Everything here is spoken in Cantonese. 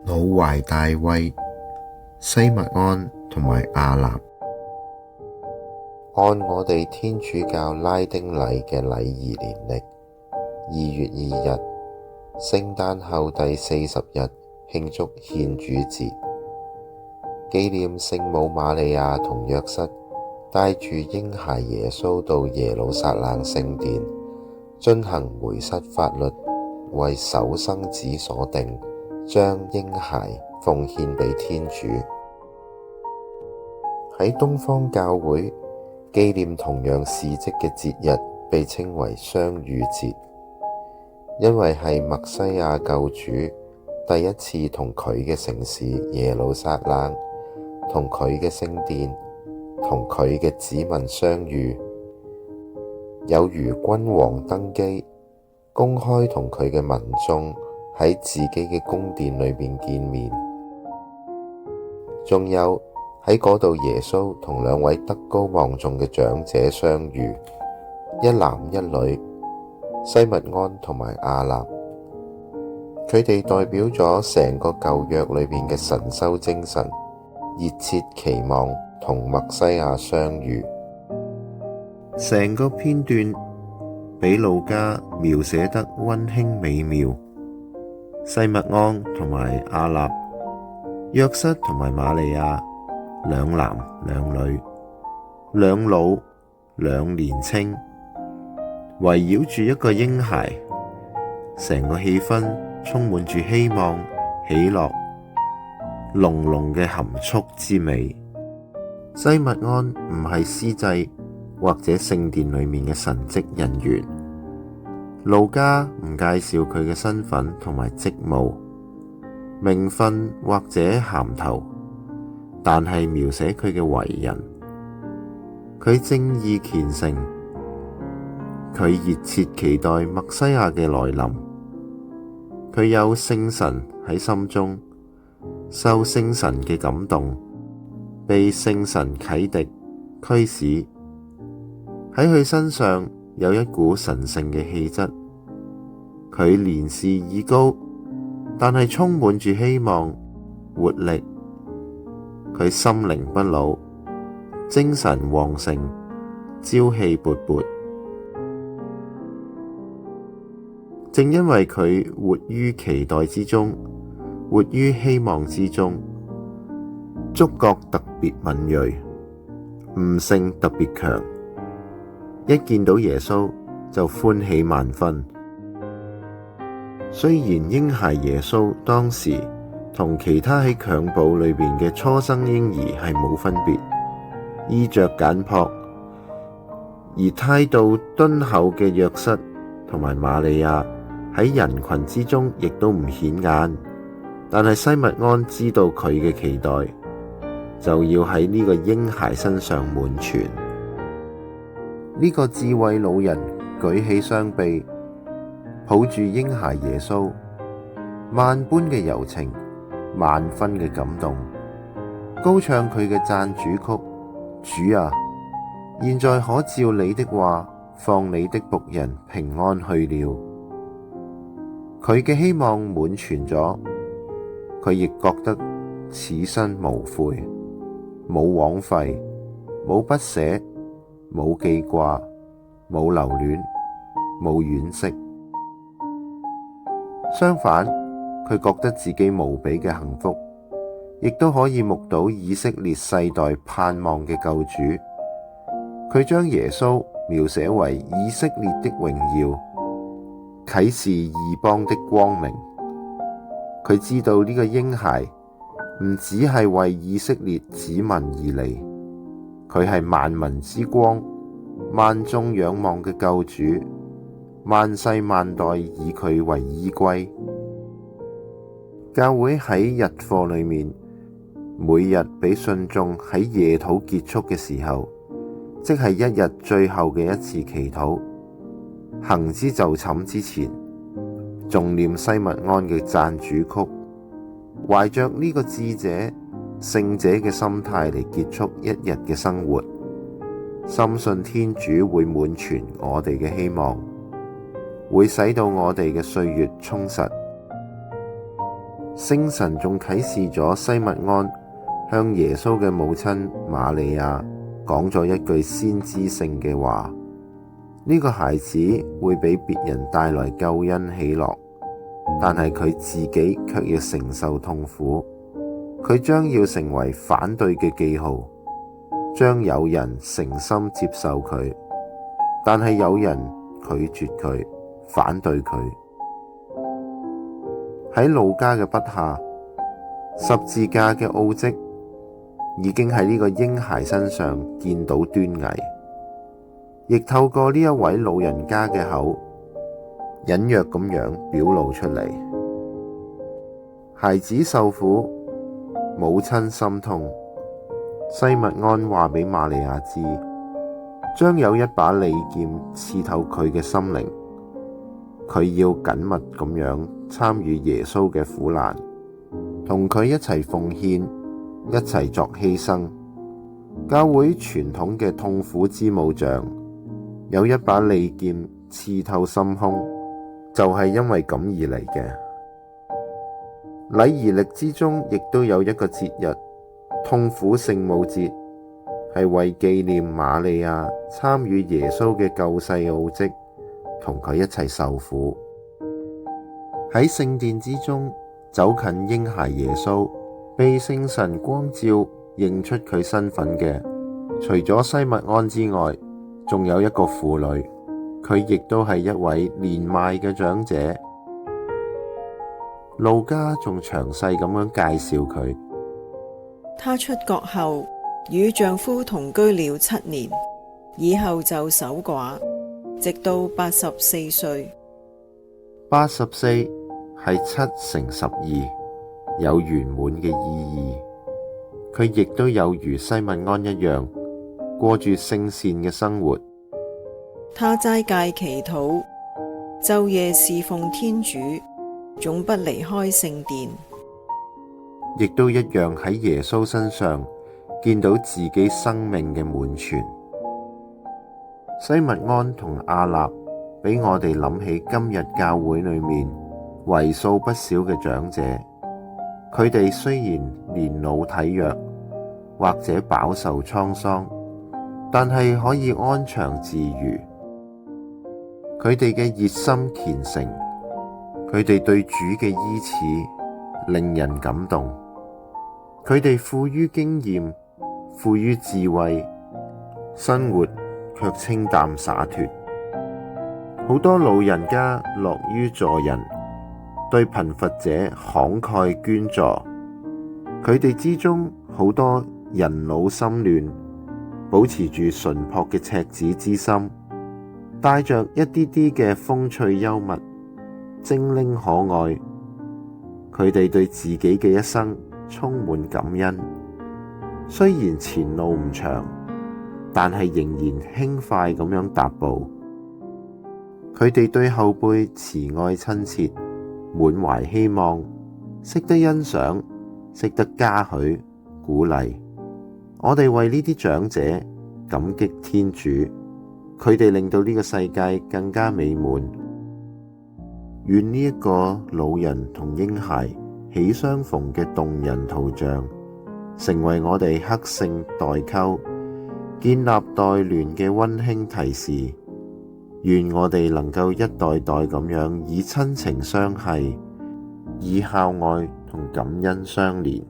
老懷大衛、西默盎同埋亞納。按我哋天主教拉丁禮嘅禮儀年曆，2月2日，聖誕後第40日，慶祝獻主節，紀念聖母瑪利亞同若瑟帶住嬰孩耶穌到耶路撒冷聖殿，遵行梅瑟法律，為首生子所定，將嬰孩奉獻俾天主。喺東方教會，紀念同樣事蹟嘅節日被稱為雙遇節，因為係默西亞救主第一次同佢嘅城市耶路撒冷、同佢嘅聖殿、同佢嘅子民相遇，有如君王登基，公開同佢嘅民眾喺自己嘅宮殿裏面見面。仲有喺嗰度，耶穌同兩位德高望重嘅長者相遇，一男一女，西默盎同埋亞納。佢哋代表咗成個舊約裏面嘅神修精神，熱切期望同默西亞相遇。成個片段俾路加描寫得溫馨美妙。西默盎同埋亞納，若瑟同埋瑪利亞，兩男兩女，兩老兩年青，圍繞住一個嬰孩，成個氣氛充滿住希望、喜樂、濃濃嘅含蓄之美。西默盎唔係司祭或者聖殿裏面嘅神職人員，路加唔介紹佢嘅身份同埋職務、名分或者銜頭，但係描寫佢嘅為人。佢正義虔誠，佢熱切期待默西亞嘅來臨。佢有聖神喺心中，受聖神嘅感動，被聖神啟迪驅使。喺佢身上有一股神聖嘅氣質。佢年事已高，但係充滿住希望、活力。佢心靈不老，精神旺盛，朝氣勃勃。正因為佢活於期待之中，活於希望之中，觸覺特別敏銳，悟性特別強。一見到耶穌就歡喜萬分。雖然嬰孩耶穌當時同其他喺襁褓裏邊嘅初生嬰兒係冇分別，衣着簡樸，而態度敦厚嘅若瑟同埋瑪利亞喺人群之中亦都唔顯眼，但係西默盎知道佢嘅期待就要喺呢個嬰孩身上滿全。呢個智慧老人舉起雙臂，抱住嬰孩耶穌，萬般嘅柔情，萬分嘅感動，高唱佢嘅讚主曲：主啊，現在可照你的話，放你的僕人平安去了。佢嘅希望滿全咗，佢亦覺得此生無悔，冇枉費，冇不捨，冇記掛，冇留戀，冇惋惜。相反，佢覺得自己無比嘅幸福，亦都可以目睹以色列世代盼望嘅救主。佢將耶穌描寫為以色列的榮耀，啟示異邦的光明。佢知道呢個嬰孩唔只係為以色列子民而嚟，佢係萬民之光，萬眾仰望嘅救主，萬世萬代以佢為依歸。教會喺日課裏面，每日俾信眾喺夜禱結束嘅時候，即係一日最後嘅一次祈禱，行之就寢之前，誦念西默盎嘅讚主曲，懷着呢個智者、聖者嘅心態嚟結束一日嘅生活，深信天主會滿全我哋嘅希望，會使到我哋嘅歲月充實。聖神仲啟示咗西默盎向耶穌嘅母親瑪利亞講咗一句先知性嘅話：呢個孩子會俾別人帶來救恩喜樂，但係佢自己卻要承受痛苦。佢將要成為反對嘅記號，將有人誠心接受佢，但係有人拒絕佢，反對佢。喺路加嘅筆下，十字架嘅奧蹟已經喺呢個嬰孩身上見到端倪，亦透過呢一位老人家嘅口隱約咁樣表露出嚟。孩子受苦，母親心痛。西默盎話俾瑪利亞知，將有一把利劍刺透佢嘅心靈，佢要緊密咁樣參與耶穌嘅苦難，同佢一齊奉獻，一齊作犧牲。教會傳統嘅痛苦之母像，有一把利劍刺透心胸，就係因為咁而嚟嘅。禮儀曆之中亦都有一個節日，痛苦聖母節，係為紀念瑪利亞參與耶穌嘅救世奧蹟，同佢一齊受苦。喺聖殿之中走近嬰孩耶穌，被聖神光照認出佢身份嘅，除咗西默盎之外，仲有一個婦女，佢亦都係一位年邁嘅長者。路加仲詳細咁樣介紹佢。她出閣後，與丈夫同居了7年，以後就守寡，直到84歲。84係7乘12，有圓滿嘅意義。佢亦都有如西默盎一樣，過住聖善嘅生活。她齋戒祈禱，晝夜侍奉天主，總不離開聖殿。亦都一樣喺耶穌身上見到自己生命嘅滿全。西默盎同亞納俾我哋諗起今日教會裏面為數不少嘅長者，佢哋雖然年老體弱，或者飽受滄桑，但係可以安詳自如。佢哋嘅熱心虔誠，佢哋對主嘅依恃，令人感動。佢哋富於經驗，富於智慧，生活卻清淡灑脫。好多老人家樂於助人，對貧乏者慷慨捐助。佢哋之中好多人老心亂，保持住純樸嘅赤子之心，帶着一啲啲嘅風趣幽默，精靈可愛。佢哋對自己嘅一生充滿感恩，雖然前路唔長，但係仍然輕快咁樣踏步。佢哋對後輩慈愛親切，滿懷希望，識得欣賞，識得嘉許鼓勵。我哋為呢啲長者感激天主，佢哋令到呢個世界更加美滿。願呢一個老人同嬰孩喜相逢嘅動人圖像，成為我哋克聖代溝、建立代聯嘅溫馨提示。願我哋能夠一代代咁樣以親情相繫，以孝愛同感恩相連。